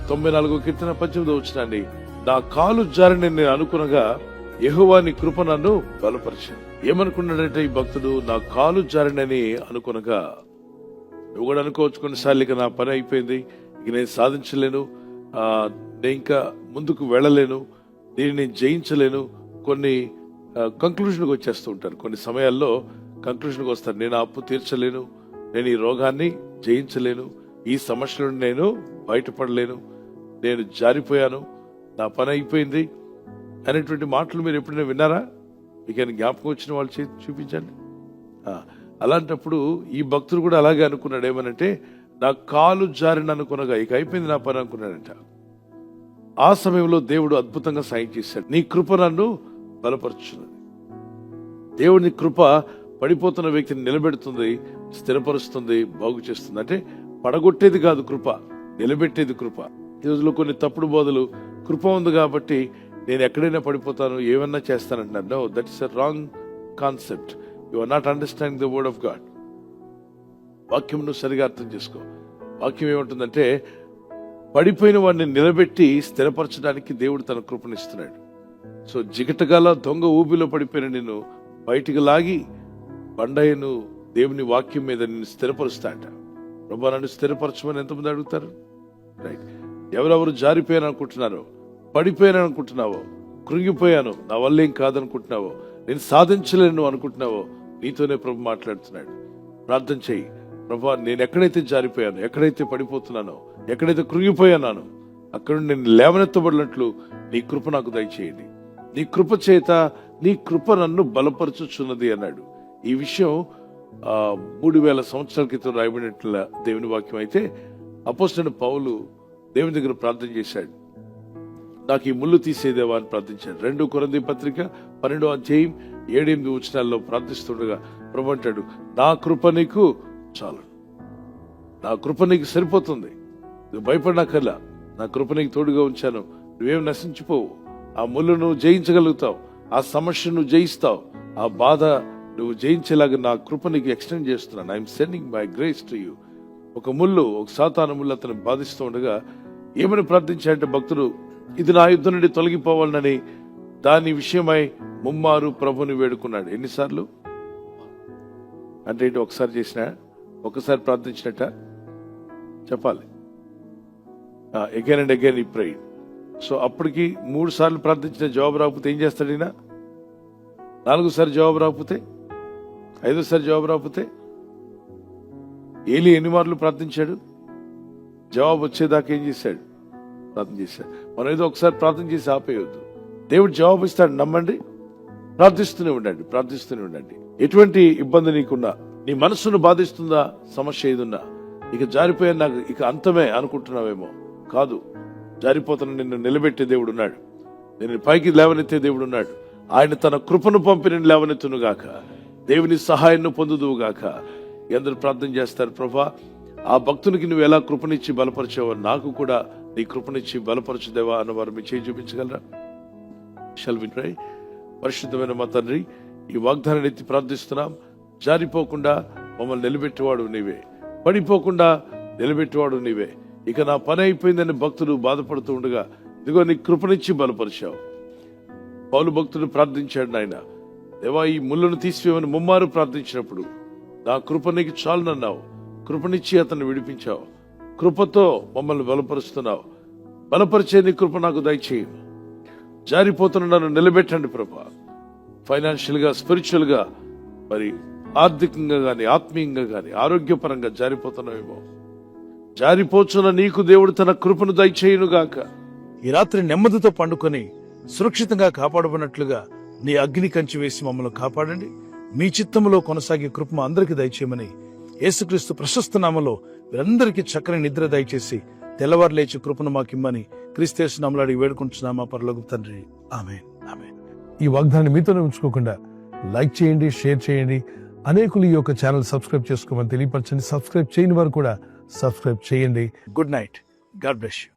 94 కీర్తన 18వ వచనాన్ని, నా కాలు జారిని నేను అనుకునగా యెహోవా నీ కృప నన్ను బలపరిచాను. ఏమనుకున్నాడంటే ఈ భక్తుడు, నా కాలు జారినని అనుకునగా. నువ్వు కూడా అనుకోవచ్చు కొన్నిసార్లు, ఇక నా పని అయిపోయింది, ఇక నేను సాధించలేను, నేను ఇంకా ముందుకు వెళ్ళలేను, దీన్ని నేను జయించలేను, కొన్ని కంక్లూషన్కి వచ్చేస్తూ ఉంటారు. కొన్ని సమయాల్లో కంక్లూషన్కి వస్తారు, నేను ఆ అప్పు తీర్చలేను, నేను ఈ రోగాన్ని జయించలేను, ఈ సమస్య నుండి నేను బయటపడలేను, నేను జారిపోయాను, నా పని అయిపోయింది అనేటువంటి మాటలు మీరు ఎప్పుడైనా విన్నారా? మీకు జ్ఞాపకం వచ్చిన వాళ్ళు చూపించండి. అలాంటప్పుడు ఈ భక్తుడు కూడా అలాగే అనుకున్నాడు. ఏమనంటే, నా కాలు జారిన అనుకునగా ఇక అయిపోయింది నా పని అనుకున్నాడంట. ఆ సమయంలో దేవుడు అద్భుతంగా సాయం చేశాడు. నీ కృప నన్ను బలపరుచున్నది. దేవుని కృప పడిపోతున్న వ్యక్తిని నిలబెడుతుంది, స్థిరపరుస్తుంది, బాగు చేస్తుంది. అంటే పడగొట్టేది కాదు కృప, నిలబెట్టేది కృప. ఈ రోజులో కొన్ని తప్పుడు బోధలు, కృప ఉంది కాబట్టి నేను ఎక్కడైనా పడిపోతాను, ఏమన్నా చేస్తానంటున్నారు. No, that is a wrong concept. You are not understanding the word of God. వాక్యం నువ్వు సరిగా అర్థం చేసుకో. వాక్యం ఏమంటుందంటే, పడిపోయిన వాడిని నిలబెట్టి స్థిరపరచడానికి దేవుడు తన కృపనిస్తున్నాడు. సో జిగటగాల దొంగ ఊబిలో పడిపోయిన నిన్ను బయటికి లాగి బండయ్యను దేవుని వాక్యం మీద నిన్ను స్థిరపరుస్తాట. ప్రభా నన్ను స్థిరపరచమని ఎంతమంది అడుగుతారు? రైట్. ఎవరెవరు జారిపోయాను అనుకుంటున్నారో, పడిపోయాను అనుకుంటున్నావో, కృంగిపోయాను, నా వల్ల ఏం కాదనుకుంటున్నావో, నేను సాధించలేను అనుకుంటున్నావో, నీతోనే ప్రభు మాట్లాడుతున్నాడు. ప్రార్థన చెయ్యి. ప్రభా, నేను ఎక్కడైతే జారిపోయాను, ఎక్కడైతే పడిపోతున్నానో, ఎక్కడైతే కృంగిపోయాను, అక్కడ నేను లేవనెత్తబడినట్లు నీ కృప నాకు దయచేయండి. నీ కృప చేత, నీ కృప నన్ను బలపరచుచున్నది అన్నాడు. ఈ విషయం 3000 సంవత్సరాల క్రితం రాయబడినట్ల దేవుని వాక్యం అయితే, అపోస్తలుడైన పౌలు దేవుని దగ్గర ప్రార్థన చేశాడు. నాకు ఈ ముళ్ళు తీసేదేవా అని ప్రార్థించాడు. 2 కొరింథీ పత్రిక 12వ అధ్యాయం 7-8 వచనాల్లో ప్రార్థిస్తుండగా ప్రభు అంటాడు, నా కృప నీకు చాలు, నా కృప నీకు సరిపోతుంది, నువ్వు భయపడినాకల్లా నా కృప నీకు తోడుగా ఉంచాను, నువ్వేం నశించిపోవు, ఆ ముళ్ళు నువ్వు జయించగలుగుతావు, ఆ సమస్య నువ్వు జయిస్తావు, ఆ బాధ నువ్వు జయించేలాగా నా కృప నీకు ఎక్స్టెండ్ చేస్తున్నాను. I'm sending my grace to you. ఒక ముళ్ళు, ఒక సాతాను ముళ్ళు అతను బాధిస్తూ ఉండగా ఏమని ప్రార్థించాడంటే భక్తుడు, ఇది నా యుద్ధం నుండి తొలగిపోవాలని దాని విషయమై ముమ్మారు ప్రభుని వేడుకున్నాడు. ఎన్నిసార్లు అంటే ఏంటి? ఒకసారి చేసినా, ఒకసారి ప్రార్థించినట్ట చెప్పాలి. అగైన్ అండ్ అగైన్ ఈ ప్రేయర్. సో అప్పటికి 3 సార్లు ప్రార్థించిన జవాబు రాకపోతే ఏం చేస్తాడు ఈయన? 4వ సారి జవాబు రాకపోతే, 5వ సారి జవాబు రాకపోతే? ఏలీ ఎన్ని మార్లు ప్రార్థించాడు? జవాబు వచ్చేదాకా ఏం చేశాడు? ప్రార్థన చేశాడు. మనం ఏదో ఒకసారి ప్రార్థన చేసి ఆపేయొద్దు. దేవుడు జవాబు ఇస్తాడు, నమ్మండి, ప్రార్థిస్తూనే ఉండండి, ప్రార్థిస్తూనే ఉండండి. ఎటువంటి ఇబ్బంది నీకున్నా, నీ మనస్సును బాధిస్తుందా, సమస్య ఏదున్నా, ఇక జారిపోయాను, నాకు ఇక అంతమే అనుకుంటున్నావేమో, కాదు. జారిపోతున్న నిన్ను నిలబెట్టే దేవుడు ఉన్నాడు, నిన్ను పైకి లేవనెత్తే దేవుడు ఉన్నాడు. ఆయన తన కృపను పంపి నిన్ను లేవనెత్తును గాక, దేవుని సహాయాన్ని పొందుదువు గాక. ఎందరు ప్రార్థన చేస్తారు, ప్రభా ఆ భక్తునికి నువ్వు ఎలా కృపనిచ్చి బలపరిచావో నాకు కూడా నీ కృపనిచ్చి బలపరచుదేవా అన్నవారు మీ చేయి చూపించగలరా? షల్ వి ప్రే? పరిశుద్ధమైన మా తండ్రి, ఈ వాగ్దానాన్ని ఎత్తి ప్రార్థిస్తున్నాం. జారిపోకుండా మమ్మల్ని నిలబెట్టేవాడు నీవే, పడిపోకుండా నిలబెట్టేవాడు నీవే. ఇక నా పని అయిపోయిందని భక్తులు బాధపడుతూ ఉండగా ఇదిగో నీ కృపనిచ్చి బలపరిచావు. పౌలు భక్తుడు ప్రార్థించాడు, నాయన దేవా ఈ ముళ్ళను తీసివేయమని ముమ్మారు ప్రార్థించినప్పుడు నా కృప నీకు చాలునన్నావు. కృపనిచ్చి అతన్ని విడిపించావు, కృపతో మమ్మల్ని బలపరుస్తున్నావు. బలపరిచే నీ కృప నాకు దయచేయి. జారిపోతున్న నన్ను నిలబెట్టండి ప్రభా. ఫైనాన్షియల్ గా, స్పిరిచువల్ గా, మరి ఆర్థికంగా గాని, ఆత్మీయంగా గాని, ఆరోగ్యపరంగా జారిపోతున్నావేమో. జారిపోచున్న నీకు దేవుడు తన కృపను దయచేయును గాక. ఈ రాత్రి నెమ్మదితో పండుకొని సురక్షితంగా కాపాడబడినట్లుగా నీ అగ్ని కంచి వేసి మమ్మల్ని కాపాడండి. మీ చిత్తములో కొనసాగే కృప మా అందరికీ దయచేయమని యేసుక్రీస్తు ప్రశస్త నామములో వీరందరికీ చక్కని నిద్ర దయచేసి తెల్లవారు లేచి కృపను మాకిమ్మని క్రీస్తు నామములో వేడుకుంటున్నామా పరలోక తండ్రి, ఆమేన్, ఆమేన్. ఈ వాగ్దానాన్ని మీతోనే ఉంచుకోకుండా లైక్ చేయండి, షేర్ చేయండి. అనేకులు ఈ యొక్క ఛానల్ సబ్స్క్రైబ్ చేసుకోమని తెలియపరచండి. సబ్స్క్రైబ్ చేయని వారు కూడా సబ్స్క్రైబ్ చేయండి. Good night. God bless you.